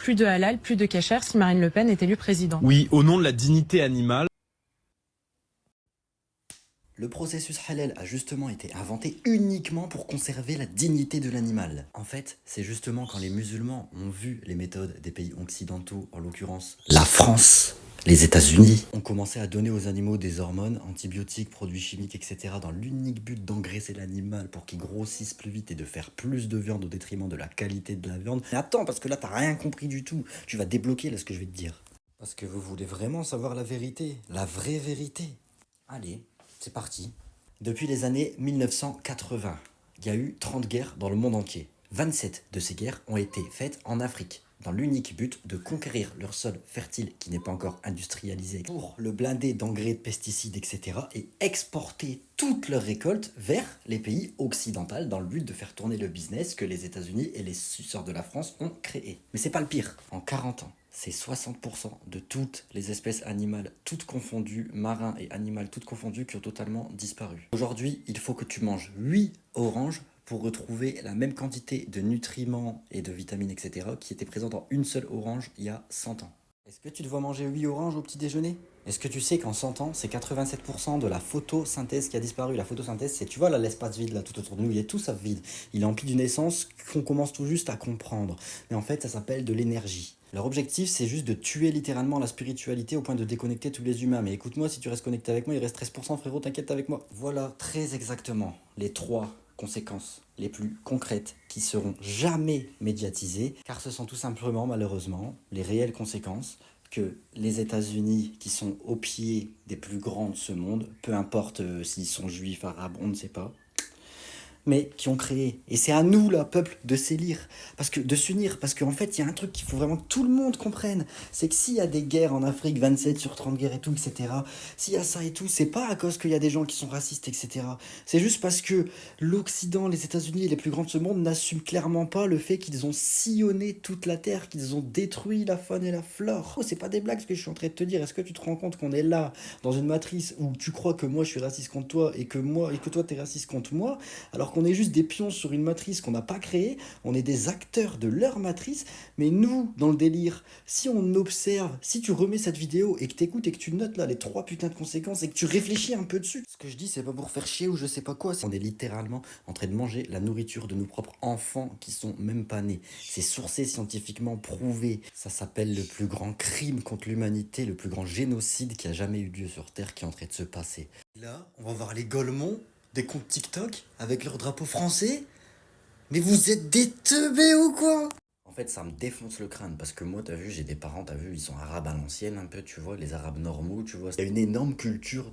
plus de halal, plus de kasher si Marine Le Pen est élue présidente. Oui, au nom de la dignité animale. Le processus halal a justement été inventé uniquement pour conserver la dignité de l'animal. En fait, c'est justement quand les musulmans ont vu les méthodes des pays occidentaux, en l'occurrence la France, les États-Unis, ont commencé à donner aux animaux des hormones, antibiotiques, produits chimiques, etc. dans l'unique but d'engraisser l'animal pour qu'il grossisse plus vite et de faire plus de viande au détriment de la qualité de la viande. Mais attends, parce que là t'as rien compris du tout. Tu vas débloquer là ce que je vais te dire. Parce que vous voulez vraiment savoir la vérité, la vraie vérité. Allez. C'est parti. Depuis les années 1980, il y a eu 30 guerres dans le monde entier. 27 de ces guerres ont été faites en Afrique, dans l'unique but de conquérir leur sol fertile qui n'est pas encore industrialisé pour le blinder d'engrais, de pesticides, etc. et exporter toutes leurs récoltes vers les pays occidentaux dans le but de faire tourner le business que les États-Unis et les suceurs de la France ont créé. Mais c'est pas le pire. En 40 ans, c'est 60% de toutes les espèces animales, toutes confondues, marins et animales, toutes confondues, qui ont totalement disparu. Aujourd'hui, il faut que tu manges 8 oranges pour retrouver la même quantité de nutriments et de vitamines, etc., qui étaient présents dans une seule orange il y a 100 ans. Est-ce que tu te vois manger 8 oranges au petit déjeuner? Est-ce que tu sais qu'en 100 ans, c'est 87% de la photosynthèse qui a disparu? La photosynthèse, c'est, tu vois, là, l'espace vide, là, tout autour de nous, il est tout ça vide. Il est empli d'une essence qu'on commence tout juste à comprendre. Mais en fait, ça s'appelle de l'énergie. Leur objectif, c'est juste de tuer littéralement la spiritualité au point de déconnecter tous les humains. Mais écoute-moi, si tu restes connecté avec moi, il reste 13%, frérot, t'inquiète avec moi. Voilà très exactement les 3 conséquences les plus concrètes qui seront jamais médiatisées, car ce sont tout simplement, malheureusement, les réelles conséquences que les États-Unis, qui sont au pied des plus grands de ce monde, peu importe s'ils sont juifs, arabes, on ne sait pas, mais qui ont créé. Et c'est à nous, là, peuple, de s'élire, de s'unir, parce qu'en fait, il y a un truc qu'il faut vraiment que tout le monde comprenne, c'est que s'il y a des guerres en Afrique, 27 sur 30 guerres et tout, etc., s'il y a ça et tout, c'est pas à cause qu'il y a des gens qui sont racistes, etc. C'est juste parce que l'Occident, les États-Unis et les plus grands de ce monde n'assument clairement pas le fait qu'ils ont sillonné toute la Terre, qu'ils ont détruit la faune et la flore. Oh, c'est pas des blagues ce que je suis en train de te dire. Est-ce que tu te rends compte qu'on est là, dans une matrice où tu crois que moi je suis raciste contre toi et que toi t'es raciste contre moi, alors qu'on est juste des pions sur une matrice qu'on n'a pas créée, on est des acteurs de leur matrice, mais nous, dans le délire, si on observe, si tu remets cette vidéo et que t'écoutes et que tu notes là les 3 putains de conséquences et que tu réfléchis un peu dessus, ce que je dis c'est pas pour faire chier ou je sais pas quoi, on est littéralement en train de manger la nourriture de nos propres enfants qui sont même pas nés. C'est sourcé, scientifiquement prouvé. Ça s'appelle le plus grand crime contre l'humanité, le plus grand génocide qui a jamais eu lieu sur Terre qui est en train de se passer. Là, on va voir les Golemons, des comptes TikTok avec leur drapeau français. Mais vous êtes des teubés ou quoi? En fait, ça me défonce le crâne parce que moi, t'as vu, j'ai des parents, t'as vu, ils sont arabes à l'ancienne un peu, tu vois, les arabes normaux, tu vois. Il y a une énorme culture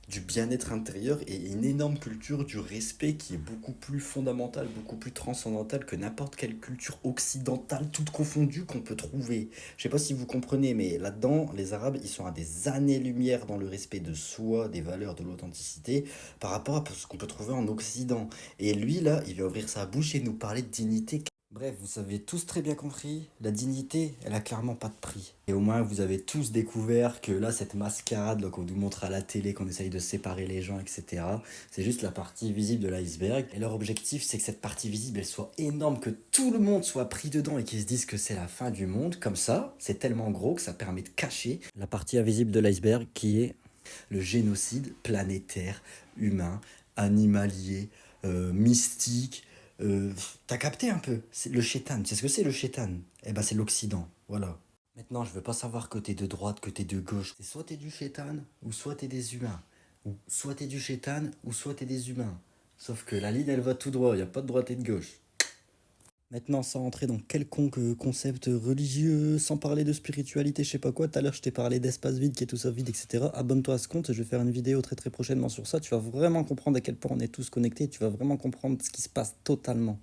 du bien-être intérieur et une énorme culture du respect qui est beaucoup plus fondamentale, beaucoup plus transcendantale que n'importe quelle culture occidentale, toute confondue, qu'on peut trouver. Je sais pas si vous comprenez, mais là-dedans, les Arabes, ils sont à des années-lumière dans le respect de soi, des valeurs, de l'authenticité, par rapport à ce qu'on peut trouver en Occident. Et lui, là, il va ouvrir sa bouche et nous parler de dignité. Bref, vous avez tous très bien compris, la dignité, elle a clairement pas de prix. Et au moins, vous avez tous découvert que là, cette mascarade là, qu'on nous montre à la télé, qu'on essaye de séparer les gens, etc., c'est juste la partie visible de l'iceberg. Et leur objectif, c'est que cette partie visible, elle soit énorme, que tout le monde soit pris dedans et qu'ils se disent que c'est la fin du monde. Comme ça, c'est tellement gros que ça permet de cacher la partie invisible de l'iceberg qui est le génocide planétaire, humain, animalier, mystique. T'as capté un peu? C'est le chétan. C'est ce que c'est le chétan? Eh ben c'est l'Occident, voilà. Maintenant, je veux pas savoir que t'es de droite, que t'es de gauche. C'est soit t'es du chétan, ou soit t'es des humains. Ou soit t'es du chétan, ou soit t'es des humains. Sauf que la ligne, elle va tout droit, y a pas de droite et de gauche. Maintenant, sans entrer dans quelconque concept religieux, sans parler de spiritualité, je sais pas quoi, tout à l'heure je t'ai parlé d'espace vide, qui est tout ça vide, etc. Abonne-toi à ce compte, je vais faire une vidéo très très prochainement sur ça, tu vas vraiment comprendre à quel point on est tous connectés, tu vas vraiment comprendre ce qui se passe totalement.